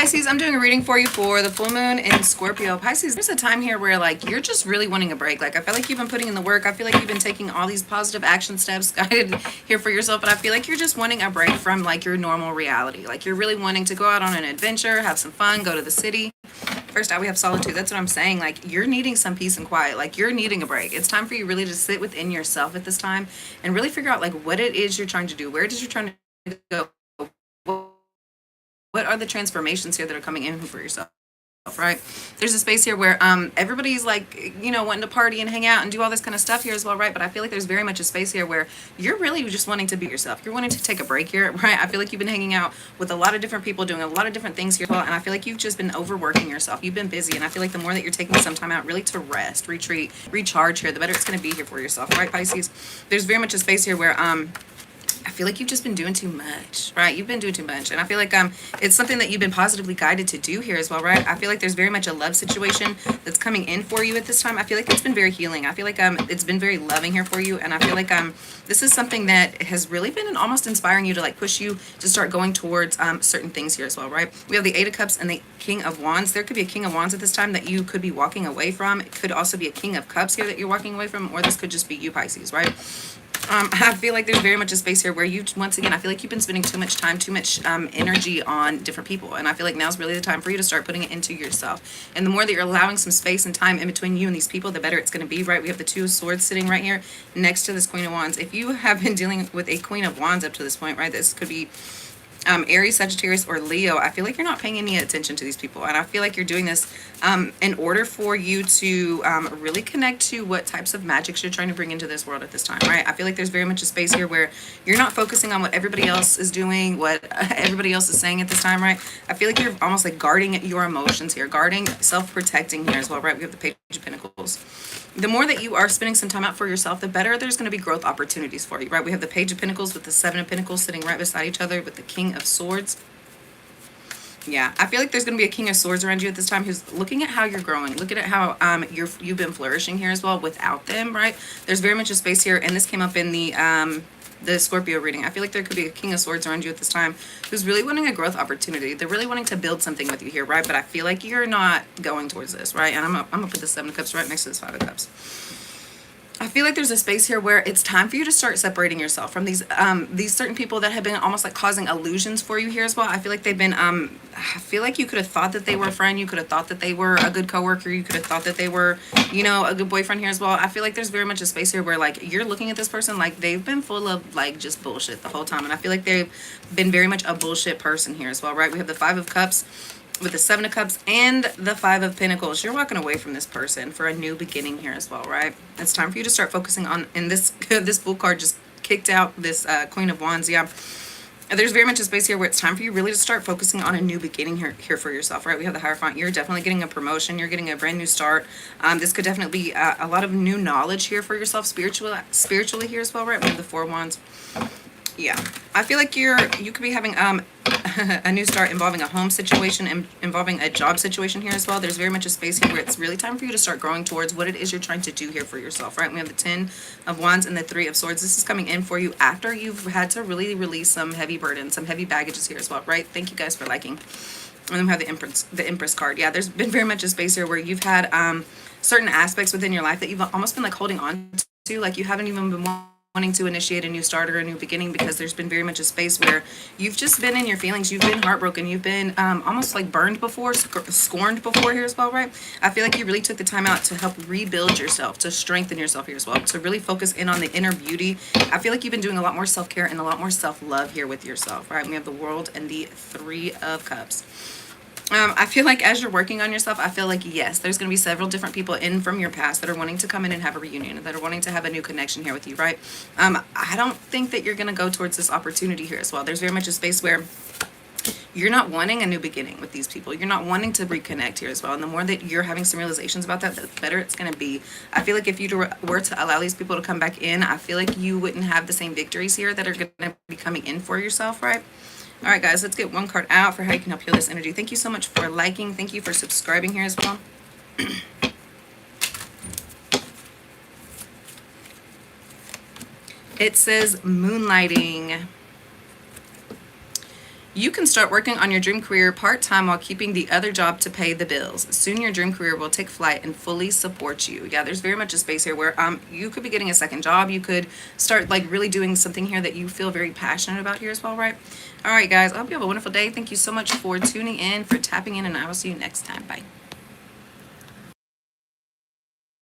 Pisces, I'm doing a reading for you for the full moon in Scorpio. Pisces, there's a time here where like you're just really wanting a break. Like I feel like you've been putting in the work. I feel like you've been taking all these positive action steps guided here for yourself, but I feel like you're just wanting a break from like your normal reality. Like you're really wanting to go out on an adventure, have some fun, go to the city. First out, we have solitude. That's what I'm saying. Like you're needing some peace and quiet. Like you're needing a break. It's time for you really to sit within yourself at this time and really figure out like what it is you're trying to do. Where it is you're trying to go. What are the transformations here that are coming in for yourself? Right, there's a space here where everybody's like, you know, wanting to party and hang out and do all this kind of stuff here as well, right? But I feel like there's very much a space here where you're really just wanting to be yourself. You're wanting to take a break here, right? I feel like you've been hanging out with a lot of different people, doing a lot of different things here as well, and I feel like you've just been overworking yourself. You've been busy, and I feel like the more that you're taking some time out really to rest, retreat, recharge here, the better it's going to be here for yourself, right, Pisces? There's very much a space here where I feel like you've just been doing too much, right? You've been doing too much. And I feel like it's something that you've been positively guided to do here as well, right? I feel like there's very much a love situation that's coming in for you at this time. I feel like it's been very healing. I feel like it's been very loving here for you. And I feel like this is something that has really been almost inspiring you to like push you to start going towards certain things here as well, right? We have the Eight of Cups and the King of Wands. There could be a King of Wands at this time that you could be walking away from. It could also be a King of Cups here that you're walking away from, or this could just be you, Pisces, right? I feel like there's very much a space here where you, once again, I feel like you've been spending too much time, too much energy on different people. And I feel like now's really the time for you to start putting it into yourself. And the more that you're allowing some space and time in between you and these people, the better it's going to be, right? We have the Two of Swords sitting right here next to this Queen of Wands. If you have been dealing with a Queen of Wands up to this point, right, this could be Aries, Sagittarius, or Leo. I feel like you're not paying any attention to these people. And I feel like you're doing this in order for you to really connect to what types of magics you're trying to bring into this world at this time, right? I feel like there's very much a space here where you're not focusing on what everybody else is doing, what everybody else is saying at this time, right? I feel like you're almost like guarding your emotions here, guarding, self-protecting here as well, right? We have the Page of Pentacles. The more that you are spending some time out for yourself, the better there's going to be growth opportunities for you, right? We have the Page of Pentacles with the Seven of Pentacles sitting right beside each other with the King of Swords. Yeah, I feel like there's going to be a King of Swords around you at this time who's looking at how you're growing, looking at how you've been flourishing here as well without them, right? There's very much a space here, and this came up in the Scorpio reading. I feel like there could be a King of Swords around you at this time who's really wanting a growth opportunity. They're really wanting to build something with you here, right? But I feel like you're not going towards this, right? And I'm gonna put the Seven of Cups right next to this Five of Cups. I feel like there's a space here where it's time for you to start separating yourself from these certain people that have been almost like causing illusions for you here as well. I feel like they've been I feel like you could have thought that they were a friend, you could have thought that they were a good coworker, you could have thought that they were, you know, a good boyfriend here as well. I feel like there's very much a space here where like you're looking at this person like they've been full of like just bullshit the whole time, and I feel like they've been very much a bullshit person here as well, right? We have the Five of Cups with the Seven of Cups and the Five of Pentacles. You're walking away from this person for a new beginning here as well, right? It's time for you to start focusing on, and this this Fool card just kicked out this Queen of Wands. Yeah, there's very much a space here where it's time for you really to start focusing on a new beginning here for yourself, right? We have the Hierophant. You're definitely getting a promotion. You're getting a brand new start. This could definitely be a lot of new knowledge here for yourself spiritually here as well, right? We have the Four of Wands. Yeah, I feel like you could be having a new start involving a home situation, involving a job situation here as well. There's very much a space here where it's really time for you to start growing towards what it is you're trying to do here for yourself, right? We have the Ten of Wands and the Three of Swords. This is coming in for you after you've had to really release some heavy burdens, some heavy baggages here as well, right? Thank you guys for liking. And then we have the Empress card. Yeah, there's been very much a space here where you've had certain aspects within your life that you've almost been like holding on to, like you haven't even been wanting to initiate a new start or a new beginning, because there's been very much a space where you've just been in your feelings, you've been heartbroken, you've been almost like burned before, scorned before here as well, right? I feel like you really took the time out to help rebuild yourself, to strengthen yourself here as well, to really focus in on the inner beauty. I feel like you've been doing a lot more self-care and a lot more self-love here with yourself, right? We have the World and the Three of Cups. I feel like as you're working on yourself, I feel like, yes, there's going to be several different people in from your past that are wanting to come in and have a reunion, that are wanting to have a new connection here with you, right? I don't think that you're going to go towards this opportunity here as well. There's very much a space where you're not wanting a new beginning with these people. You're not wanting to reconnect here as well. And the more that you're having some realizations about that, the better it's going to be. I feel like if you were to allow these people to come back in, I feel like you wouldn't have the same victories here that are going to be coming in for yourself, right? All right, guys, let's get one card out for how you can help heal this energy. Thank you so much for liking. Thank you for subscribing here as well. It says moonlighting. You can start working on your dream career part-time while keeping the other job to pay the bills. Soon your dream career will take flight and fully support you. Yeah, there's very much a space here where you could be getting a second job. You could start like really doing something here that you feel very passionate about here as well, right? All right, guys, I hope you have a wonderful day. Thank you so much for tuning in, for tapping in, and I will see you next time. Bye.